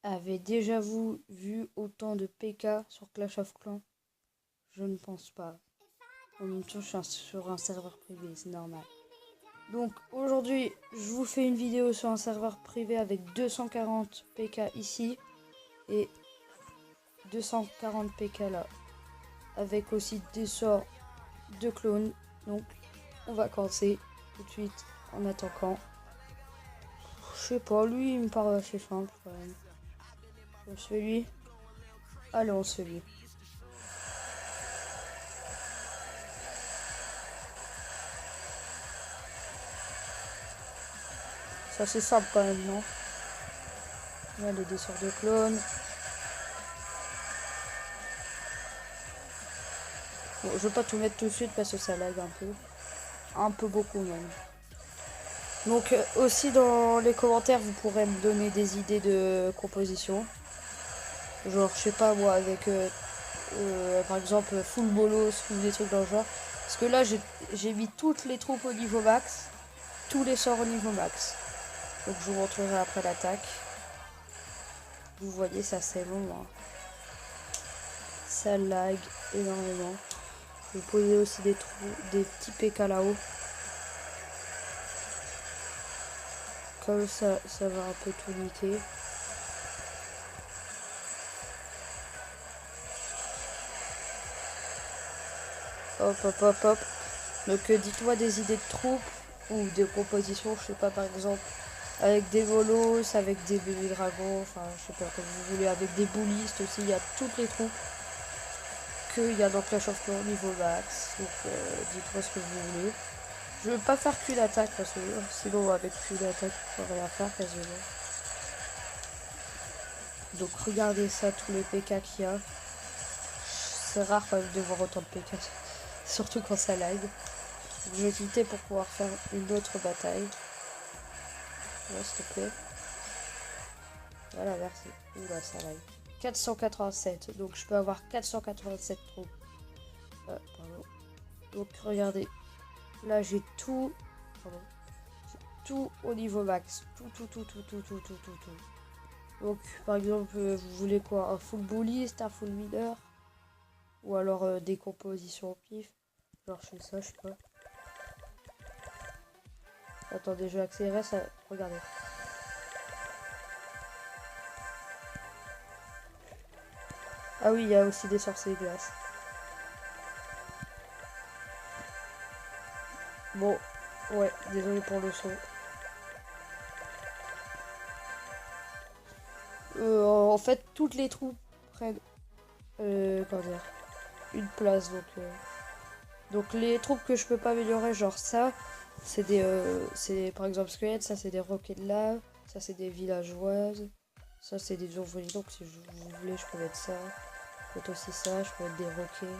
Avez déjà vous vu autant de PK sur Clash of Clans? Je ne pense pas. En même temps, je suis sur un serveur privé, c'est normal. Donc aujourd'hui, je vous fais une vidéo sur un serveur privé avec 240 PK ici et 240 PK là. Avec aussi des sorts de clones. Donc on va commencer tout de suite en attaquant. Je sais pas, lui il me paraît assez simple quand même. On se fait lui. Allez, on se fait lui. Ça c'est simple quand même, non? Là, des sorts de clones. Bon, je vais pas tout mettre tout de suite parce que ça lag un peu. Un peu beaucoup même. Donc aussi dans les commentaires, vous pourrez me donner des idées de composition. Genre, je sais pas moi, avec par exemple full bolos ou des trucs dans le genre. Parce que là, j'ai mis toutes les troupes au niveau max. Tous les sorts au niveau max. Donc je vous montrerai après l'attaque. Vous voyez, ça c'est long. Hein. Ça lag énormément. Vous posez aussi des petits PK là-haut. Comme ça, ça va un peu tout niquer. Hop, hop, hop, hop. Donc dites-moi des idées de troupes ou de compositions, je sais pas, par exemple, avec des volos, avec des bébés dragons, enfin, je sais pas, comme vous voulez, avec des boulistes aussi, il y a toutes les troupes qu'il y a dans Clash of Clans niveau max. Donc dites-moi ce que vous voulez. Je veux pas faire qu'une attaque parce que sinon avec qu'une attaque on peut rien faire quasiment. Donc regardez ça, tous les PK qu'il y a. C'est rare quand même de voir autant de PK, surtout quand ça lag. Je vais quitter pour pouvoir faire une autre bataille. Ouais, s'il te plaît. Voilà, merci. Oula, ça lag. 487, donc je peux avoir 487 troupes. Pardon. Donc regardez, là j'ai tout. Pardon. Tout au niveau max. Tout. Donc par exemple, vous voulez quoi? Un full bulliste, un full mineur? Ou alors des compositions au pif? Genre je fais ça, je sais pas. Attendez, je vais accélérer ça. Regardez. Ah oui, il y a aussi des sorciers glaces. Bon, ouais, désolé pour le son. En fait, toutes les troupes prennent comment dire, une place. Donc les troupes que je peux pas améliorer, genre ça, c'est c'est par exemple squelettes, ça c'est des roquets de lave, ça c'est des villageoises, ça c'est des ouvriers. Donc si vous voulez, je peux mettre ça. Je peux mettre aussi ça, je peux mettre des roquets.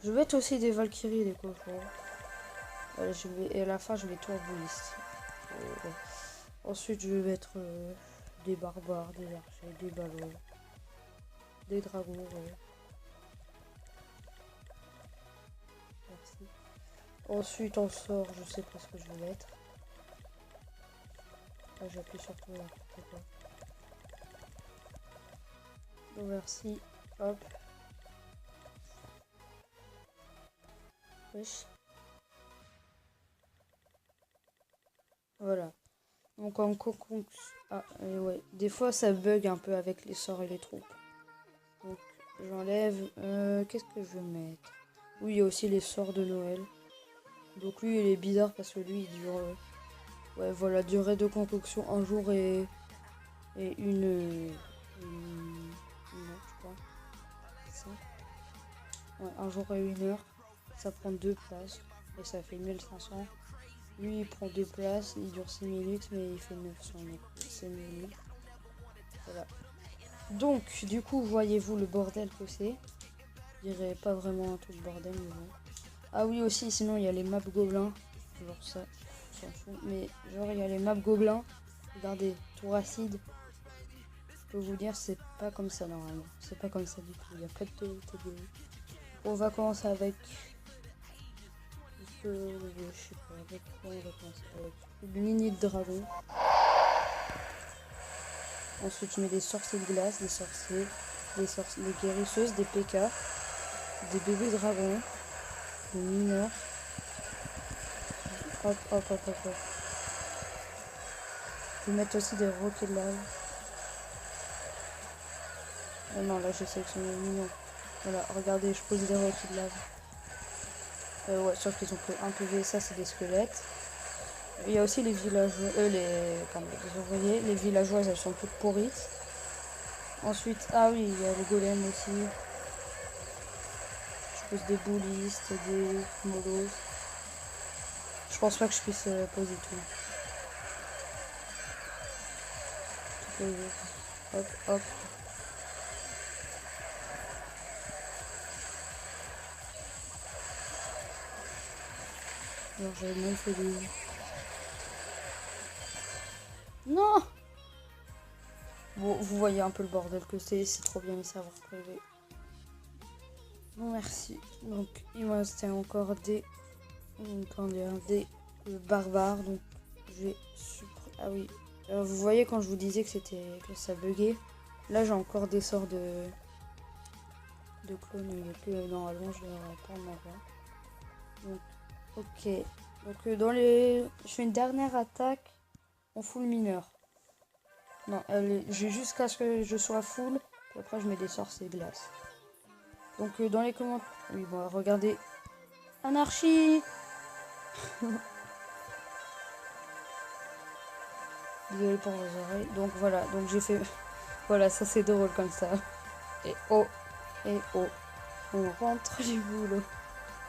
Je vais mettre aussi des valkyries, des cochons. Et à la fin, je mets tout en bouliste. Ouais. Ensuite, je vais mettre des barbares, des archers, des ballons, des dragons. Ouais. Merci. Ensuite, on sort, je sais pas ce que je vais mettre. Là, j'appuie sur tout n'importe quoi. Bon, merci. Hop. Wesh. Voilà. Donc en conclusion, ouais, des fois ça bug un peu avec les sorts et les troupes. Donc j'enlève. Qu'est-ce que je vais mettre? Oui, il y a aussi les sorts de Noël. Donc lui il est bizarre parce que lui il dure. Ouais, voilà, durée de concoction un jour et une heure, je crois. Ça. Ouais, un jour et une heure. Ça prend 2 places et ça fait 1500. Lui il prend 2 places, il dure 6 minutes mais il fait 900, donc c'est minutes. Voilà. Donc du coup voyez-vous le bordel que c'est. Je dirais pas vraiment un truc bordel mais bon. Ah oui aussi sinon il y a les maps gobelins. Genre ça, on s'en fout. Mais genre il y a les maps gobelins. Regardez, tour acide. Je peux vous dire c'est pas comme ça normalement. C'est pas comme ça du tout. Il y a pas de TDI. On va commencer avec. Je sais pas avec quoi on va commencer avec une lignée de dragons. Ensuite, je mets des sorciers de glace, des sorciers, des guérisseuses, des PK, des bébés dragons, des mineurs. Hop, hop, hop, hop, hop. Je vais mettre aussi des roquets de lave. Oh non, là, j'ai sélectionné les mineurs. Voilà, regardez, je pose des roquets de lave. Ouais, sauf qu'ils ont que 1 PV, ça, c'est des squelettes. Il y a aussi les villageois, les ouvriers, les villageoises, elles sont toutes pourrites. Ensuite, ah oui, il y a le golem aussi. Je pose des boulistes, des molos. Je pense pas que je puisse poser tout. Hop, hop. Alors j'avais même fait des... Non! Bon, vous voyez un peu le bordel que c'est trop bien les serveurs privés. Bon, merci. Donc, il me restait encore des... Comment dire, des barbares. Donc, j'ai... Ah oui. Vous voyez quand je vous disais que ça buguait. Là, j'ai encore des sorts de clones que normalement je devrais pas en avoir. Donc, ok. Donc, dans les... Je fais une dernière attaque en full mineur. Non, j'ai jusqu'à ce que je sois full. Puis après, je mets des sorts et glace. Donc, dans les commentaires... Oui, bon, regardez. Anarchie. Désolé pour vos oreilles. Donc, voilà. Donc, j'ai fait... Voilà, ça, c'est drôle comme ça. Et oh. Et oh. On rentre du boulot.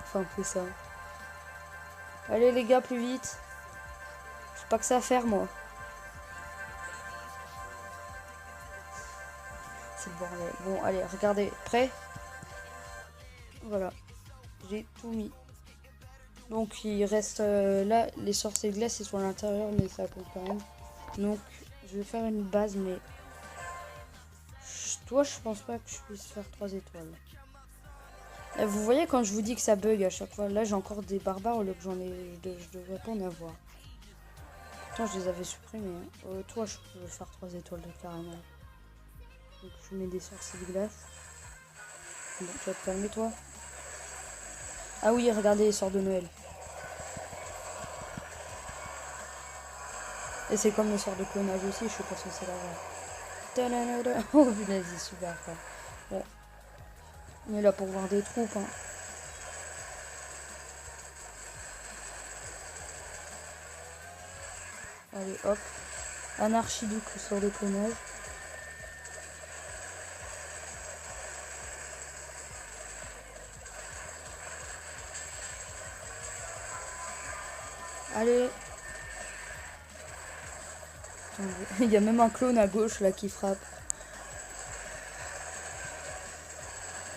Enfin, on fait ça. Allez, les gars, plus vite. J'ai pas que ça à faire, moi. C'est le bordel. Bon, allez, regardez. Prêt? Voilà. J'ai tout mis. Donc, il reste là, les sorciers de glace, ils sont à l'intérieur, mais ça compte quand même. Donc, je vais faire une base, mais... Toi, je pense pas que je puisse faire 3 étoiles. Là, vous voyez quand je vous dis que ça bug à chaque fois. Là, j'ai encore des barbares au lieu que j'en ai... Je devrais pas en avoir. Pourtant, je les avais supprimés. Toi, je peux faire 3 étoiles de carrément. Donc, je mets des sorciers de glace. Bon, tu vas te calmer, toi. Ah oui, regardez les sorts de Noël. Et c'est comme le sort de clonage aussi, je suis pas censé l'avoir. Oh punaise, c'est super quoi. Bon. On est là pour voir des troupes. Hein. Allez hop. Anarchiduc, le sort de clonage. Allez. Il y a même un clone à gauche là qui frappe.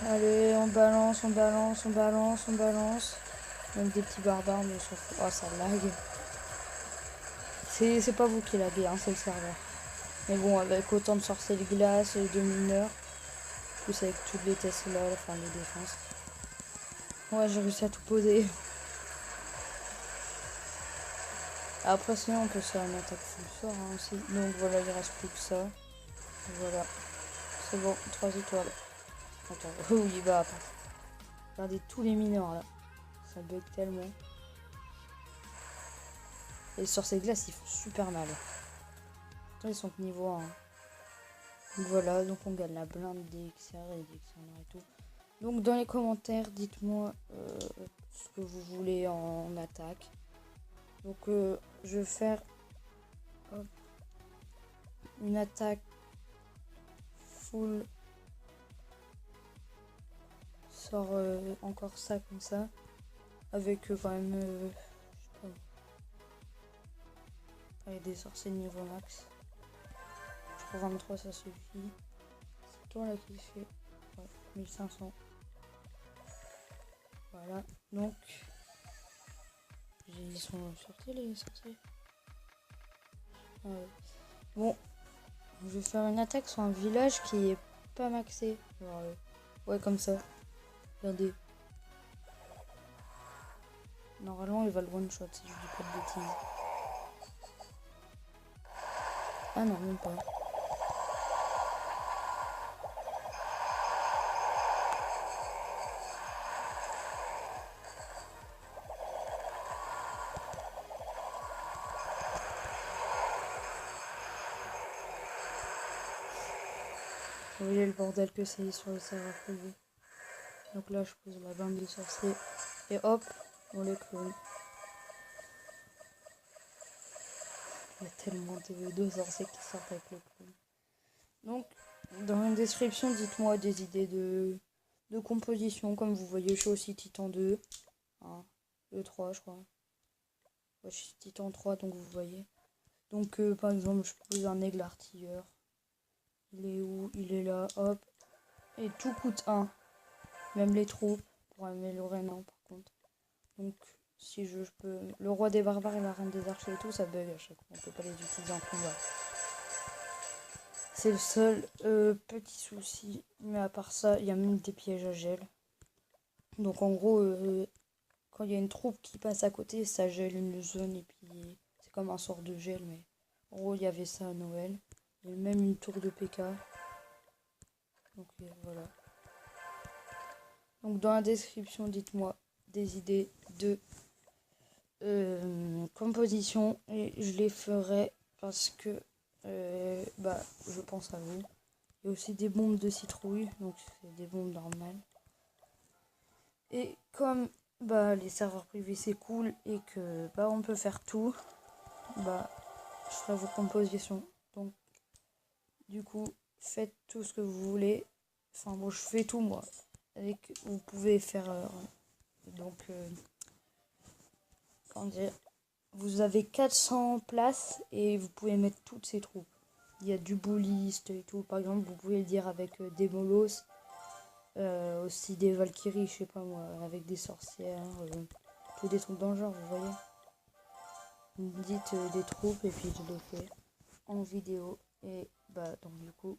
Allez, on balance, on balance, on balance, on balance. Même des petits barbares, mais on s'en fout. Oh, ça lag. C'est pas vous qui laguez, hein, c'est le serveur. Mais bon, avec autant de sorciers de glace et de mineurs, plus avec toutes les Tesla, enfin les défenses. Ouais, j'ai réussi à tout poser. Après, sinon, on peut se faire une attaque full sort hein, aussi. Donc voilà, il reste plus que ça. Voilà. C'est bon, 3 étoiles. Attends, oui, bah, attends. Regardez tous les mineurs là. Ça bug tellement. Et les sorciers de glace, ils font super mal. Attends, ils sont de niveau 1. Donc voilà, donc on gagne la blinde des XR et des XR et tout. Donc dans les commentaires, dites-moi ce que vous voulez en attaque. Donc je vais faire une attaque full sort encore ça comme ça avec quand même je sais pas, avec des sorciers de niveau max. Je crois 23 ça suffit. C'est toi là qui fait ouais, 1500. Voilà donc ils sont sortis les sorciers. Bon, je vais faire une attaque sur un village qui est pas maxé. Genre, ouais, comme ça. Regardez. Normalement, il va le one shot si je dis pas de bêtises. Ah non, même pas. Vous voyez le bordel que c'est sur le serveur privé. Donc là, je pose la bande des sorciers. Et hop, on les clone. Il y a tellement de sorciers qui sortent avec le clone. Donc, dans la description, dites-moi des idées de composition. Comme vous voyez, je suis aussi Titan 2. Hein, le 3, je crois. Ouais, je suis Titan 3, donc vous voyez. Donc, par exemple, je pose un aigle artilleur. Il est où? Il est là, hop. Et tout coûte 1. Même les troupes, pour améliorer, non, par contre. Donc, si je peux... Le roi des barbares et la reine des archers et tout, ça bug à chaque fois. On peut pas les utiliser en combat. C'est le seul petit souci. Mais à part ça, il y a même des pièges à gel. Donc, en gros, quand il y a une troupe qui passe à côté, ça gèle une zone. Et puis, c'est comme un sort de gel. Mais en gros, il y avait ça à Noël. Il y a même une tour de PK. Donc, voilà. Donc dans la description, dites-moi des idées de composition et je les ferai parce que je pense à vous. Il y a aussi des bombes de citrouille, donc c'est des bombes normales. Et comme les serveurs privés c'est cool et que on peut faire tout, je ferai vos compositions. Donc du coup, faites tout ce que vous voulez. Enfin bon, je fais tout moi. Vous pouvez faire comment dire, vous avez 400 places et vous pouvez mettre toutes ces troupes. Il y a du bouliste et tout. Par exemple, vous pouvez le dire avec des molos, aussi des valkyries, je sais pas moi, avec des sorcières, tous des trucs dans le genre, vous voyez. Vous me dites des troupes et puis je les fais en vidéo. Et donc du coup,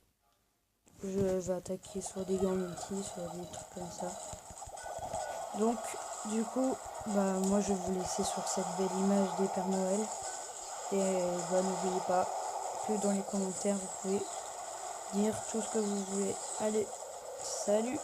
je vais attaquer sur des gants multi, sur des trucs comme ça. Donc, du coup, moi je vais vous laisser sur cette belle image des Pères Noël. Et n'oubliez pas que dans les commentaires, vous pouvez dire tout ce que vous voulez. Allez, salut!